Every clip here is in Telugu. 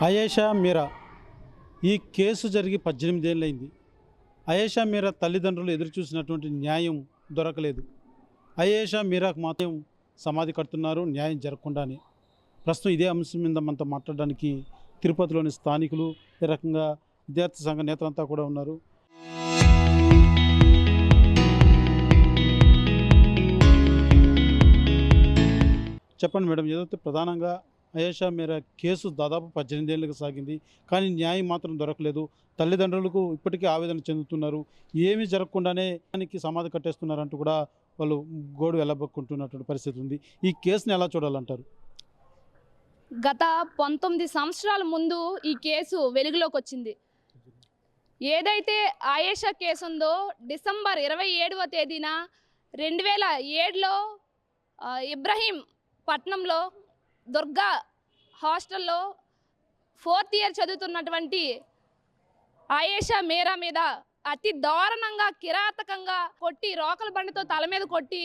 అయేషా మీరా ఈ కేసు జరిగి 18 ఏళ్ళైంది. అయేషా మీరా తల్లిదండ్రులు ఎదురుచూసినటువంటి న్యాయం దొరకలేదు. అయేషా మీరాకు మాత్రం సమాధి కడుతున్నారు న్యాయం జరగకుండానే. ప్రస్తుతం ఇదే అంశం మీద మనతో మాట్లాడడానికి తిరుపతిలోని స్థానికులు, ఈ రకంగా విద్యార్థి సంఘ నేతలంతా కూడా ఉన్నారు. చెప్పండి మేడం, ఏదైతే ప్రధానంగా అయేషా మీరా కేసు దాదాపు 18 ఏళ్ళకి సాగింది, కానీ న్యాయం మాత్రం దొరకలేదు. తల్లిదండ్రులకు ఇప్పటికీ ఆవేదన చెందుతున్నారు. ఏమీ జరగకుండానే దానికి సమాధి కట్టేస్తున్నారంటూ కూడా వాళ్ళు గోడు వెళ్ళబొక్కుంటున్నటువంటి పరిస్థితి ఉంది. ఈ కేసుని ఎలా చూడాలంటారు? గత 19 సంవత్సరాల ముందు ఈ కేసు వెలుగులోకి వచ్చింది. ఏదైతే ఆయేషా కేసు ఉందో డిసెంబర్ 27వ తేదీన 2007లో ఇబ్రహీం పట్నంలో దుర్గా హాస్టల్లో 4th ఇయర్ చదువుతున్నటువంటి ఆయేషా మీరా మీద అతి దారుణంగా కిరాతకంగా కొట్టి, రోకల బండితో తల మీద కొట్టి,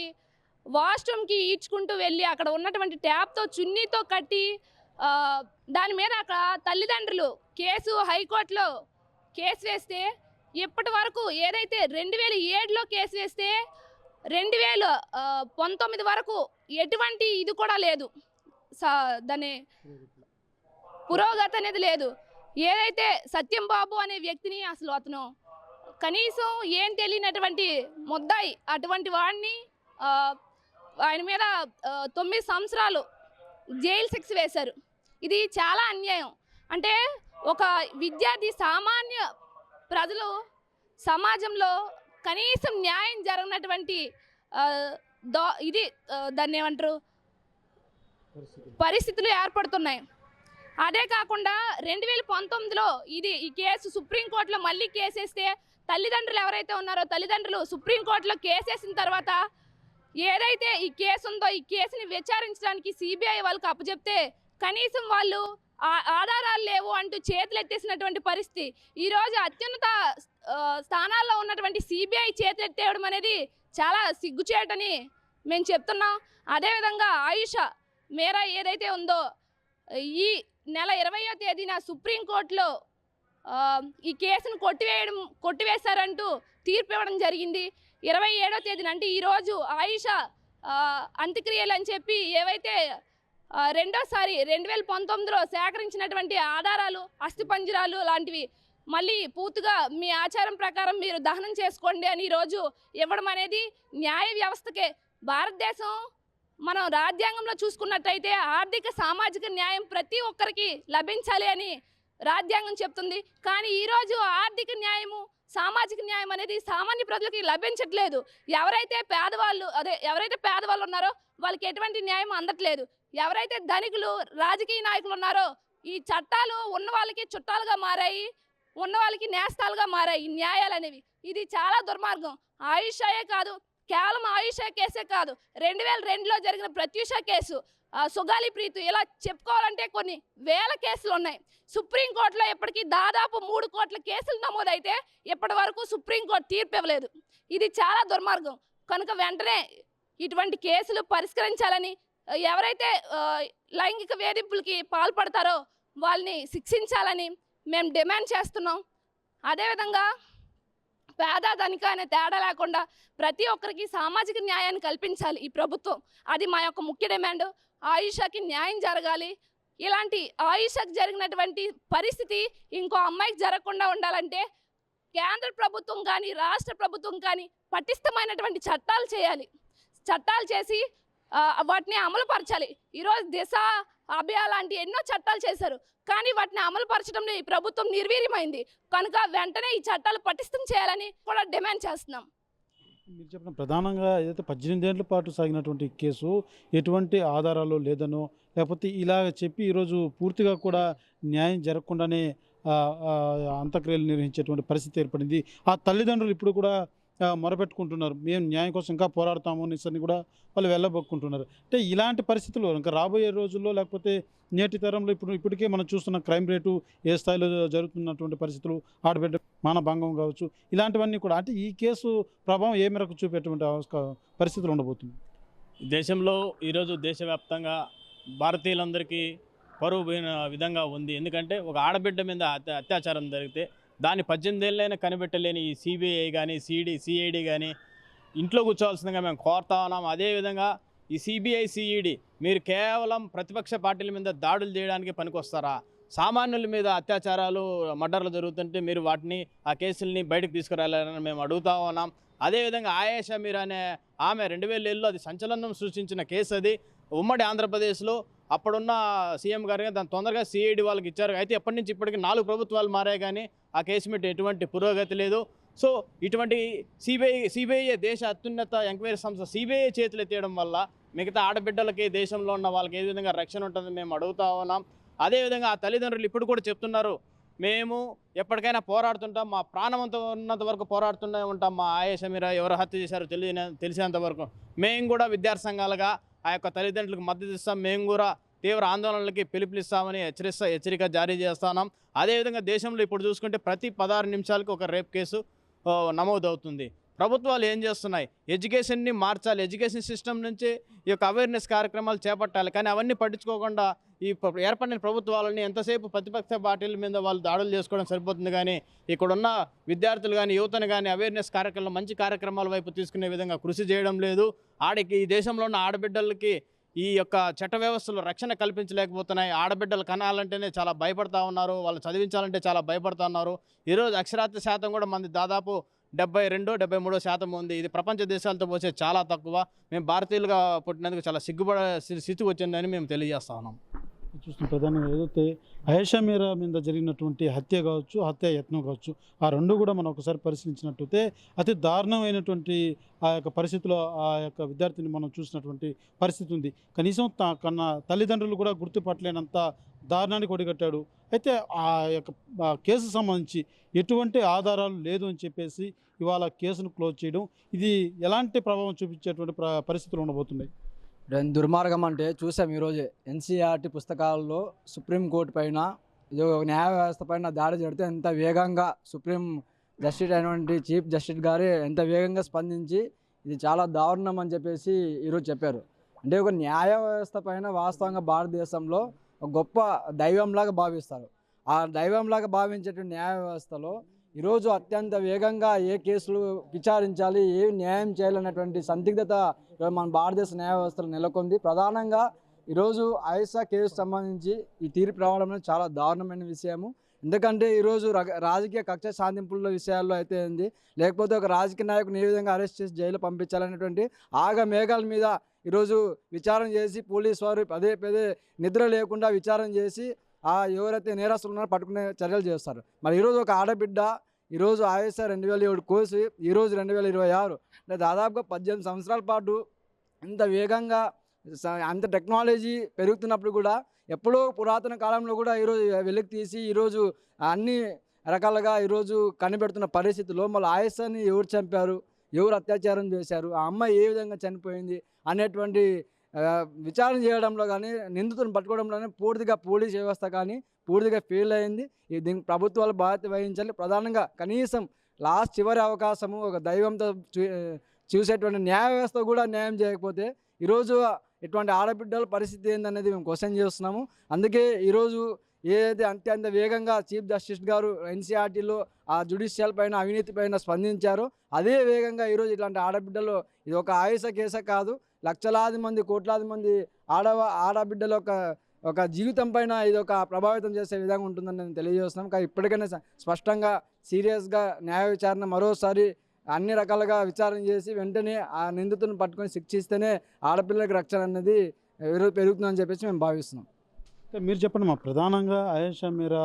వాష్రూమ్కి ఈడ్చుకుంటూ వెళ్ళి అక్కడ ఉన్నటువంటి ట్యాప్తో చున్నీతో కట్టి, దాని మీద అక్కడ తల్లిదండ్రులు హైకోర్టులో కేసు వేస్తే, ఇప్పటి వరకు ఏదైతే 2007లో కేసు వేస్తే 2019 వరకు ఎటువంటి ఇది కూడా లేదు, దాని పురోగతి అనేది లేదు. ఏదైతే సత్యం బాబు అనే వ్యక్తిని అసలు అతను కనీసం ఏం తెలియనటువంటి ముద్దాయి, అటువంటి వాడిని ఆయన మీద 9 సంవత్సరాలు జైలు శిక్ష వేశారు. ఇది చాలా అన్యాయం. అంటే ఒక విద్యార్థి, సామాన్య ప్రజలు సమాజంలో కనీసం న్యాయం జరగనటువంటి దాన్ని ఏమంటారు పరిస్థితులు ఏర్పడుతున్నాయి. అదే కాకుండా 2019లో ఈ కేసు సుప్రీంకోర్టులో మళ్ళీ కేసేస్తే, తల్లిదండ్రులు ఎవరైతే ఉన్నారో తల్లిదండ్రులు సుప్రీంకోర్టులో కేసేసిన తర్వాత ఏదైతే ఈ కేసు ఉందో ఈ కేసుని విచారించడానికి సిబిఐ వాళ్ళకి అప్పచెప్తే కనీసం వాళ్ళు ఆధారాలు లేవు అంటూ చేతులెత్తేసినటువంటి పరిస్థితి. ఈరోజు అత్యున్నత స్థానాల్లో ఉన్నటువంటి సిబిఐ చేతులెత్తేయడం అనేది చాలా సిగ్గుచేటని మేము చెప్తున్నాం. అదేవిధంగా ఆయేషా మీరా ఏదైతే ఉందో ఈ నెల 20వ తేదీన సుప్రీంకోర్టులో ఈ కేసును కొట్టివేశారంటూ తీర్పు ఇవ్వడం జరిగింది. 27వ తేదీన అంటే ఈరోజు ఆయేషా అంత్యక్రియలు అని చెప్పి ఏవైతే రెండోసారి 2019లో సేకరించినటువంటి ఆధారాలు, అస్థిపంజరాలు లాంటివి మళ్ళీ పూర్తిగా మీ ఆచారం ప్రకారం మీరు దహనం చేసుకోండి అని ఈరోజు ఇవ్వడం అనేది న్యాయ వ్యవస్థకే, భారతదేశం మనం రాజ్యాంగంలో చూసుకున్నట్టయితే ఆర్థిక సామాజిక న్యాయం ప్రతి ఒక్కరికి లభించాలి అని రాజ్యాంగం చెప్తుంది. కానీ ఈరోజు ఆర్థిక న్యాయము, సామాజిక న్యాయం అనేది సామాన్య ప్రజలకి లభించట్లేదు. ఎవరైతే పేదవాళ్ళు ఉన్నారో వాళ్ళకి ఎటువంటి న్యాయం అందట్లేదు. ఎవరైతే ధనికులు, రాజకీయ నాయకులు ఉన్నారో ఈ చట్టాలు ఉన్న వాళ్ళకి చుట్టాలుగా మారాయి, ఉన్న వాళ్ళకి నేస్తాలుగా మారాయి ఈ న్యాయాలు అనేవి. ఇది చాలా దుర్మార్గం. ఆయేషాయే కాదు, కేవలం ఆయేషా కేసే కాదు, 2002లో జరిగిన ప్రత్యూష కేసు, సుగాలి ప్రీతు, ఇలా చెప్పుకోవాలంటే కొన్ని వేల కేసులు ఉన్నాయి. సుప్రీంకోర్టులో ఇప్పటికీ దాదాపు 3 కోట్ల కేసులు నమోదైతే ఇప్పటి వరకు సుప్రీంకోర్టు తీర్పు ఇవ్వలేదు. ఇది చాలా దుర్మార్గం. కనుక వెంటనే ఇటువంటి కేసులు పరిష్కరించాలని, ఎవరైతే లైంగిక వేధింపులకి పాల్పడతారో వాళ్ళని శిక్షించాలని మేము డిమాండ్ చేస్తున్నాం. అదేవిధంగా పేద ధనిక అనే తేడా లేకుండా ప్రతి ఒక్కరికి సామాజిక న్యాయాన్ని కల్పించాలి ఈ ప్రభుత్వం. అది మా యొక్క ముఖ్య డిమాండ్. ఆయేషాకి న్యాయం జరగాలి. ఇలాంటి ఆయేషాకి జరిగినటువంటి పరిస్థితి ఇంకో అమ్మాయికి జరగకుండా ఉండాలంటే కేంద్ర ప్రభుత్వం కానీ రాష్ట్ర ప్రభుత్వం కానీ పటిష్టమైనటువంటి చట్టాలు చేయాలి. చట్టాలు చేసి వాటిని అమలుపరచాలి. ఈరోజు దిశ, అభయ లాంటి ఎన్నో చట్టాలు చేశారు, కానీ వాటిని అమలుపరచడంలో ఈ ప్రభుత్వం నిర్వీర్యమైంది. కనుక వెంటనే ఈ చట్టాలు పటిష్టం చేయాలని కూడా డిమాండ్ చేస్తున్నాం. మీరు చెప్పిన ప్రధానంగా ఏదైతే 18 ఏళ్ల పాటు సాగినటువంటి కేసు ఎటువంటి ఆధారాలు లేదనో, లేకపోతే ఇలాగ చెప్పి ఈరోజు పూర్తిగా కూడా న్యాయం జరగకుండానే అంత్యక్రియలు నిర్వహించేటువంటి పరిస్థితి ఏర్పడింది. ఆ తల్లిదండ్రులు ఇప్పుడు కూడా మొరపెట్టుకుంటున్నారు, మేము న్యాయం కోసం ఇంకా పోరాడతాము అనేసని కూడా వాళ్ళు వెళ్ళబొక్కుంటున్నారు. అంటే ఇలాంటి పరిస్థితుల్లో ఇంకా రాబోయే రోజుల్లో, లేకపోతే నేటి తరంలో ఇప్పటికే మనం చూస్తున్న క్రైమ్ రేటు ఏ స్థాయిలో జరుగుతున్నటువంటి పరిస్థితులు, ఆడబిడ్డ మానభంగం కావచ్చు, ఇలాంటివన్నీ కూడా అంటే ఈ కేసు ప్రభావం ఏ మేరకు చూపేటువంటి పరిస్థితులు ఉండబోతుంది? దేశంలో ఈరోజు దేశవ్యాప్తంగా భారతీయులందరికీ పరువు పోయిన విధంగా ఉంది. ఎందుకంటే ఒక ఆడబిడ్డ మీద అత్యాచారం జరిగితే దాన్ని 18 ఏళ్ళైనా కనిపెట్టలేని ఈ సిబిఐ కానీ సిఐడి కానీ ఇంట్లో కూర్చోవాల్సిందిగా మేము కోరుతా ఉన్నాం. అదేవిధంగా ఈ సిబిఐ సిఈడి మీరు కేవలం ప్రతిపక్ష పార్టీల మీద దాడులు చేయడానికి పనికొస్తారా? సామాన్యుల మీద అత్యాచారాలు మర్డర్లు జరుగుతుంటే మీరు వాటిని ఆ కేసుల్ని బయటకు తీసుకురావాలని మేము అడుగుతా ఉన్నాం. అదేవిధంగా ఆయేషా మీర్ అనే ఆమె 2007లో అది సంచలనం సృష్టించిన కేసు. అది ఉమ్మడి ఆంధ్రప్రదేశ్లో అప్పుడున్న సీఎం గారు దాన్ని తొందరగా సిఐడి వాళ్ళకి ఇచ్చారు. అయితే ఎప్పటి నుంచి ఇప్పటికి 4 ప్రభుత్వాలు మారాయి కానీ ఆ కేసు మీద ఎటువంటి పురోగతి లేదు. సో ఇటువంటి సిబిఐ దేశ అత్యున్నత ఎంక్వైరీ సంస్థ సిబిఐ చేతులు ఎత్తేయడం వల్ల మిగతా ఆడబిడ్డలకి దేశంలో ఉన్న వాళ్ళకి ఏ విధంగా రక్షణ ఉంటుందని మేము అడుగుతా ఉన్నాం. అదేవిధంగా ఆ తల్లిదండ్రులు ఇప్పుడు కూడా చెప్తున్నారు, మేము ఎప్పటికైనా పోరాడుతుంటాం, మా ప్రాణంతో ఉన్నంత వరకు పోరాడుతూనే ఉంటాం. మా ఆయేషా మీర్ ఎవరు హత్య చేశారో తెలిసినంత వరకు మేము కూడా విద్యార్థి సంఘాలుగా ఆ యొక్క తల్లిదండ్రులకు మద్దతు ఇస్తాం. మేము కూడా తీవ్ర ఆందోళనలకి పిలుపునిస్తామని హెచ్చరిక జారీ చేస్తున్నాం. అదేవిధంగా దేశంలో ఇప్పుడు చూసుకుంటే ప్రతి 16 నిమిషాలకు ఒక రేప్ కేసు నమోదవుతుంది. ప్రభుత్వాలు ఏం చేస్తున్నాయి? ఎడ్యుకేషన్ని మార్చాలి, ఎడ్యుకేషన్ సిస్టమ్ నుంచి ఈ యొక్క అవేర్నెస్ కార్యక్రమాలు చేపట్టాలి. కానీ అవన్నీ పట్టించుకోకుండా ఈ ఏర్పడిన ప్రభుత్వాలని ఎంతసేపు ప్రతిపక్ష పార్టీల మీద వాళ్ళు దాడులు చేసుకోవడం సరిపోతుంది. కానీ ఇక్కడున్న విద్యార్థులు కానీ యువతను కానీ అవేర్నెస్ కార్యక్రమాలు మంచి కార్యక్రమాల వైపు తీసుకునే విధంగా కృషి చేయడం లేదు. ఈ దేశంలో ఉన్న ఆడబిడ్డలకి ఈ యొక్క చట్ట వ్యవస్థలు రక్షణ కల్పించలేకపోతున్నాయి. ఆడబిడ్డలు కనాలంటేనే చాలా భయపడతా ఉన్నారు, వాళ్ళు చదివించాలంటే చాలా భయపడుతూ ఉన్నారు. ఈరోజు అక్షరాస్యత శాతం కూడా మంది దాదాపు 72-73% ఉంది. ఇది ప్రపంచ దేశాలతో పోతే చాలా తక్కువ. మేము భారతీయులుగా పుట్టినందుకు చాలా సిగ్గుపడే స్థితి వచ్చిందని మేము తెలియజేస్తా ఉన్నాం. చూస్తున్న ప్రధానంగా ఏదైతే ఆయేషా మీర్ మీద జరిగినటువంటి హత్య కావచ్చు, హత్య యత్నం కావచ్చు, ఆ రెండు కూడా మనం ఒకసారి పరిశీలించినట్టయితే అతి దారుణమైనటువంటి ఆ యొక్క పరిస్థితిలో ఆ యొక్క విద్యార్థిని మనం చూసినటువంటి పరిస్థితి ఉంది. కనీసం కన్నా తల్లిదండ్రులు కూడా గుర్తుపట్టలేనంత దారుణానికి ఒడిగట్టాడు. అయితే ఆ యొక్క కేసు సంబంధించి ఎటువంటి ఆధారాలు లేదు అని చెప్పేసి ఇవాళ కేసును క్లోజ్ చేయడం, ఇది ఎలాంటి ప్రభావం చూపించేటువంటి పరిస్థితులు ఉండబోతున్నాయి? దుర్మార్గం అంటే చూసాం ఈరోజు ఎన్సీఆర్టీ పుస్తకాల్లో సుప్రీంకోర్టు పైన ఇది న్యాయ వ్యవస్థ పైన దాడి జరిగితే ఎంత వేగంగా సుప్రీం జస్టిస్ అయినటువంటి చీఫ్ జస్టిస్ గారు ఎంత వేగంగా స్పందించి ఇది చాలా దారుణం అని చెప్పేసి ఈరోజు చెప్పారు. అంటే ఒక న్యాయ వ్యవస్థ పైన వాస్తవంగా భారతదేశంలో ఒక గొప్ప దైవంలాగా భావిస్తారు. ఆ దైవంలాగా భావించేటువంటి న్యాయ వ్యవస్థలో ఈరోజు అత్యంత వేగంగా ఏ కేసులు విచారించాలి, ఏ న్యాయం చేయాలన్నటువంటి సందిగ్ధత మన భారతదేశ న్యాయ వ్యవస్థలో నెలకొంది. ప్రధానంగా ఈరోజు ఆయేషా కేసు సంబంధించి ఈ తీర్పు రావడం అనేది చాలా దారుణమైన విషయము. ఎందుకంటే ఈరోజు రాజకీయ కక్ష సాధింపుల విషయాల్లో అయితే ఉంది, లేకపోతే ఒక రాజకీయ నాయకుని ఏ విధంగా అరెస్ట్ చేసి జైలు పంపించాలనేటువంటి మేఘాల మీద ఈరోజు విచారణ చేసి పోలీసు వారు పదే నిద్ర లేకుండా విచారణ చేసి ఎవరైతే నేరస్తులు ఉన్నారో పట్టుకునే చర్యలు చేస్తారు. మరి ఈరోజు ఒక ఆడబిడ్డ ఈరోజు ఆయేషా 2007 కోసి ఈరోజు 2026 అంటే దాదాపుగా 18 సంవత్సరాల పాటు ఇంత వేగంగా అంత టెక్నాలజీ పెరుగుతున్నప్పుడు కూడా ఎప్పుడో పురాతన కాలంలో కూడా ఈరోజు వెలికి తీసి ఈరోజు అన్ని రకాలుగా ఈరోజు కనిపెడుతున్న పరిస్థితుల్లో మళ్ళీ ఆయేషాని ఎవరు చంపారు, ఎవరు అత్యాచారం చేశారు, ఆ అమ్మాయి ఏ విధంగా చనిపోయింది అనేటువంటి విచారణ చేయడంలో కానీ నిందితులను పట్టుకోవడంలోనే పూర్తిగా పోలీస్ వ్యవస్థ కానీ పూర్తిగా ఫెయిల్ అయింది. దీనికి ప్రభుత్వాలు బాధ్యత వహించాలి. ప్రధానంగా కనీసం చివరి అవకాశము ఒక దైవంతో చూసేటువంటి న్యాయ వ్యవస్థ కూడా న్యాయం చేయకపోతే ఈరోజు ఇటువంటి ఆడబిడ్డల పరిస్థితి ఏందనేది మేము క్వశ్చన్ చేస్తున్నాము. అందుకే ఈరోజు ఏదైతే అత్యంత వేగంగా చీఫ్ జస్టిస్ గారు ఎన్సీఆర్టీలో ఆ జ్యుడిషియల్ పైన అవినీతి పైన స్పందించారో అదే వేగంగా ఈరోజు ఇట్లాంటి ఆడబిడ్డలు ఇది ఒక ఆయేషా కేసే కాదు, లక్షలాది మంది కోట్లాది మంది ఆడబిడ్డల ఒక జీవితం పైన ఇది ఒక ప్రభావితం చేసే విధంగా ఉంటుందని నేను తెలియజేస్తున్నాం. కానీ ఇప్పటికైనా స్పష్టంగా సీరియస్గా న్యాయ విచారణ మరోసారి అన్ని రకాలుగా విచారణ చేసి వెంటనే ఆ నిందితులను పట్టుకొని శిక్షిస్తేనే ఆడపిల్లలకు రక్షణ అనేది పెరుగుతుందని చెప్పేసి మేము భావిస్తున్నాం. మీరు చెప్పండి, మా ప్రధానంగా ఆయేషా మీర్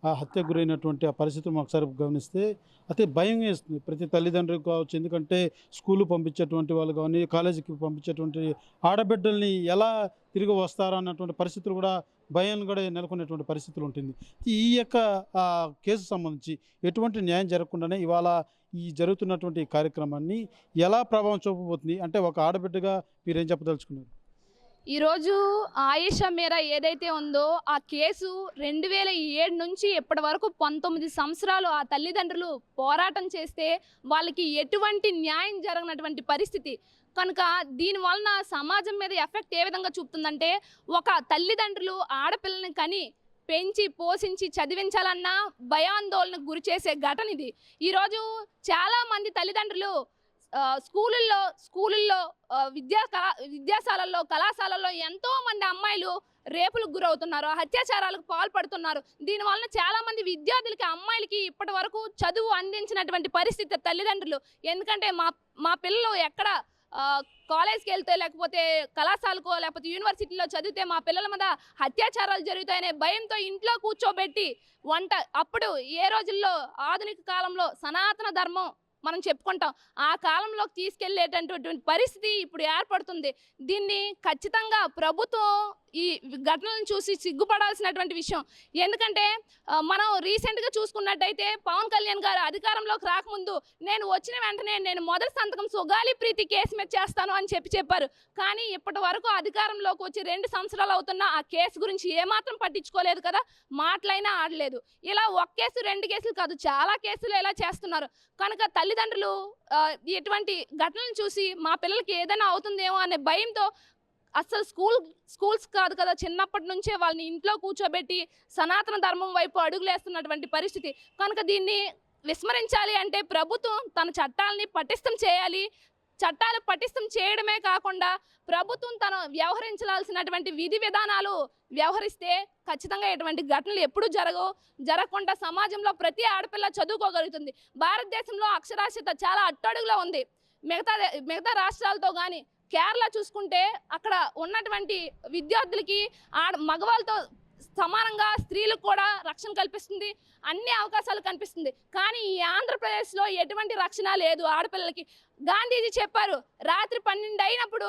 ఆ హత్యకు గురైనటువంటి ఆ పరిస్థితులు ఒకసారి గమనిస్తే అతి భయం వేస్తుంది ప్రతి తల్లిదండ్రులకు కావచ్చు. ఎందుకంటే స్కూలు పంపించేటువంటి వాళ్ళు కానీ కాలేజీకి పంపించేటువంటి ఆడబిడ్డల్ని ఎలా తిరిగి వస్తారా అన్నటువంటి పరిస్థితులు కూడా భయం కూడా నెలకొనేటువంటి పరిస్థితులు ఉంటుంది. ఈ యొక్క కేసు సంబంధించి ఎటువంటి న్యాయం జరగకుండానే ఇవాళ ఈ జరుగుతున్నటువంటి కార్యక్రమాన్ని ఎలా ప్రభావం చూపబోతుంది అంటే ఒక ఆడబిడ్డగా మీరేం చెప్పదలుచుకున్నారు? ఈరోజు ఆయేషా మీరా ఏదైతే ఉందో ఆ కేసు 2007 నుంచి ఇప్పటి వరకు 19 సంవత్సరాలు ఆ తల్లిదండ్రులు పోరాటం చేస్తే వాళ్ళకి ఎటువంటి న్యాయం జరగనటువంటి పరిస్థితి కనుక దీని వలన సమాజం మీద ఎఫెక్ట్ ఏ విధంగా చూపుతుందంటే ఒక తల్లిదండ్రులు ఆడపిల్లని కని పెంచి పోషించి చదివించాలన్నా భయాందోళనకు గురి చేసే ఘటన ఇది. ఈరోజు చాలామంది తల్లిదండ్రులు స్కూళ్ళల్లో విద్యాశాలల్లో కళాశాలల్లో ఎంతో మంది అమ్మాయిలు రేపులకు గురవుతున్నారు, అత్యాచారాలకు పాల్పడుతున్నారు. దీనివలన చాలామంది విద్యార్థులకి అమ్మాయిలకి ఇప్పటి వరకు చదువు అందించినటువంటి పరిస్థితి తల్లిదండ్రులు. ఎందుకంటే మా పిల్లలు ఎక్కడ కాలేజ్కి వెళ్తే లేకపోతే కళాశాలకో లేకపోతే యూనివర్సిటీలో చదివితే మా పిల్లల మీద అత్యాచారాలు జరుగుతాయనే భయంతో ఇంట్లో కూర్చోబెట్టి అప్పుడు ఏ రోజుల్లో ఆధునిక కాలంలో సనాతన ధర్మం మనం చెప్పుకుంటాం ఆ కాలంలోకి తీసుకెళ్లేటటువంటి పరిస్థితి ఇప్పుడు ఏర్పడుతుంది. దీన్ని ఖచ్చితంగా ప్రభుత్వం ఈ ఘటనలను చూసి సిగ్గుపడాల్సినటువంటి విషయం. ఎందుకంటే మనం రీసెంట్గా చూసుకున్నట్టయితే పవన్ కళ్యాణ్ గారు అధికారంలోకి రాకముందు నేను వచ్చిన వెంటనే నేను మొదటి సంతకం సుగాలి ప్రీతి కేసు మీద చేస్తాను అని చెప్పారు. కానీ ఇప్పటి వరకు అధికారంలోకి వచ్చి 2 సంవత్సరాలు అవుతున్నా ఆ కేసు గురించి ఏమాత్రం పట్టించుకోలేదు కదా, మాటలైనా ఆడలేదు. ఇలా ఒక కేసు 2 కేసులు కాదు చాలా కేసులు ఇలా చేస్తున్నారు. కనుక తల్లిదండ్రులు ఇటువంటి ఘటనలను చూసి మా పిల్లలకి ఏదైనా అవుతుందేమో అనే భయంతో అసలు స్కూల్స్ కాదు కదా చిన్నప్పటి నుంచే వాళ్ళని ఇంట్లో కూర్చోబెట్టి సనాతన ధర్మం వైపు అడుగులేస్తున్నటువంటి పరిస్థితి. కనుక దీన్ని విస్మరించాలి అంటే ప్రభుత్వం తన చట్టాలని పటిష్టం చేయాలి. చట్టాలు పటిష్టం చేయడమే కాకుండా ప్రభుత్వం తను వ్యవహరించాల్సినటువంటి విధి విధానాలు వ్యవహరిస్తే ఖచ్చితంగా ఎటువంటి ఘటనలు ఎప్పుడూ జరగకుండా సమాజంలో ప్రతి ఆడపిల్ల చదువుకోగలుగుతుంది. భారతదేశంలో అక్షరాస్యత చాలా అట్టడుగులో ఉంది. మిగతా రాష్ట్రాలతో కానీ కేరళ చూసుకుంటే అక్కడ ఉన్నటువంటి విద్యార్థులకి మగవాళ్ళతో సమానంగా స్త్రీలకు కూడా రక్షణ కల్పిస్తుంది, అన్ని అవకాశాలు కనిపిస్తుంది. కానీ ఈ ఆంధ్రప్రదేశ్లో ఎటువంటి రక్షణ లేదు ఆడపిల్లలకి. గాంధీజీ చెప్పారు రాత్రి 12 అయినప్పుడు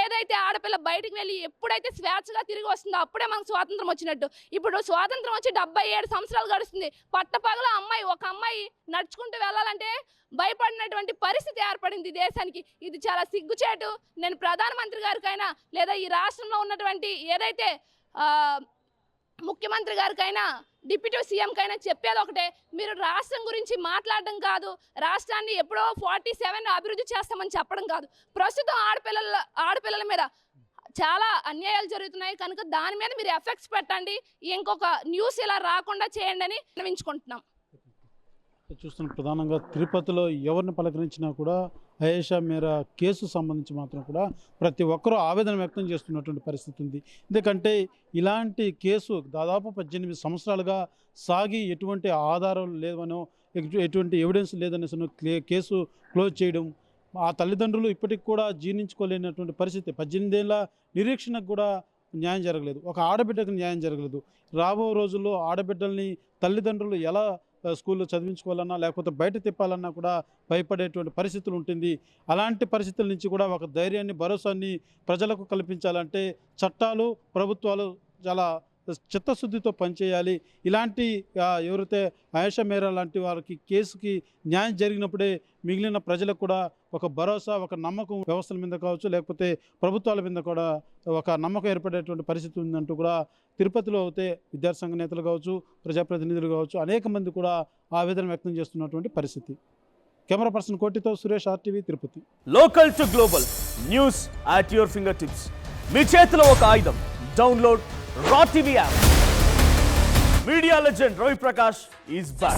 ఏదైతే ఆడపిల్ల బయటకు వెళ్ళి ఎప్పుడైతే స్వేచ్ఛగా తిరిగి వస్తుందో అప్పుడే మనకు స్వాతంత్రం వచ్చినట్టు. ఇప్పుడు స్వాతంత్రం వచ్చి 77 సంవత్సరాలు గడుస్తుంది. పట్టపగల ఒక అమ్మాయి నడుచుకుంటూ వెళ్ళాలంటే భయపడినటువంటి పరిస్థితి ఏర్పడింది దేశానికి. ఇది చాలా సిగ్గుచేటు. నేను ప్రధానమంత్రి గారికైనా లేదా ఈ రాష్ట్రంలో ఉన్నటువంటి ఏదైతే ముఖ్యమంత్రి గారికైనా డిప్యూటీ సీఎంకైనా చెప్పేది ఒకటే, మీరు రాష్ట్రం గురించి మాట్లాడడం కాదు, రాష్ట్రాన్ని ఎప్పుడో 47 అభివృద్ధి చేస్తామని చెప్పడం కాదు. ప్రస్తుతం ఆడపిల్లల మీద చాలా అన్యాయాలు జరుగుతున్నాయి కనుక దాని మీద మీరు ఎఫెక్ట్స్ పెట్టండి, ఇంకొక న్యూస్ ఇలా రాకుండా చేయండి అని విన్నవించుకుంటున్నాం. చూస్తున్న ప్రధానంగా తిరుపతిలో ఎవరిని పలకరించినా కూడా ఆయేషా మీరా కేసు సంబంధించి మాత్రం కూడా ప్రతి ఒక్కరూ ఆవేదన వ్యక్తం చేస్తున్నటువంటి పరిస్థితి ఉంది. ఎందుకంటే ఇలాంటి కేసు దాదాపు 18 సంవత్సరాలుగా సాగి ఎటువంటి ఆధారాలు లేవనో ఎటువంటి ఎవిడెన్స్ లేదనేసి కేసు క్లోజ్ చేయడం, ఆ తల్లిదండ్రులు ఇప్పటికి కూడా జీర్ణించుకోలేనటువంటి పరిస్థితి. 18 ఏళ్ళ నిరీక్షణకు కూడా న్యాయం జరగలేదు, ఒక ఆడబిడ్డకు న్యాయం జరగలేదు. రాబో రోజుల్లో ఆడబిడ్డల్ని తల్లిదండ్రులు ఎలా స్కూల్లో చదివించుకోవాలన్నా లేకపోతే బయట తిప్పాలన్నా కూడా భయపడేటువంటి పరిస్థితులు ఉంటుంది. అలాంటి పరిస్థితుల నుంచి కూడా ఒక ధైర్యాన్ని భరోసాన్ని ప్రజలకు కల్పించాలంటే చట్టాలు ప్రభుత్వాలు చాలా చిత్తశుద్ధితో పనిచేయాలి. ఇలాంటి ఎవరైతే ఆయేషా మీరా లాంటి వారికి కేసుకి న్యాయం జరిగినప్పుడే మిగిలిన ప్రజలకు కూడా ఒక భరోసా, ఒక నమ్మకం వ్యవస్థల మీద కావచ్చు లేకపోతే ప్రభుత్వాల మీద కూడా ఒక నమ్మకం ఏర్పడేటువంటి పరిస్థితి ఉందంటూ కూడా తిరుపతిలో అయితే విద్యార్థి సంఘ నేతలు కావచ్చు, ప్రజాప్రతినిధులు కావచ్చు, అనేక మంది కూడా ఆవేదన వ్యక్తం చేస్తున్నటువంటి పరిస్థితి. కెమెరా పర్సన్ కోటితో Suresh, RTV, Tirupati. Local to global news at your finger tips. మీ చేతిలో ఒక ఆయుధం. Download Raw TV app. Media legend Ravi Prakash is back.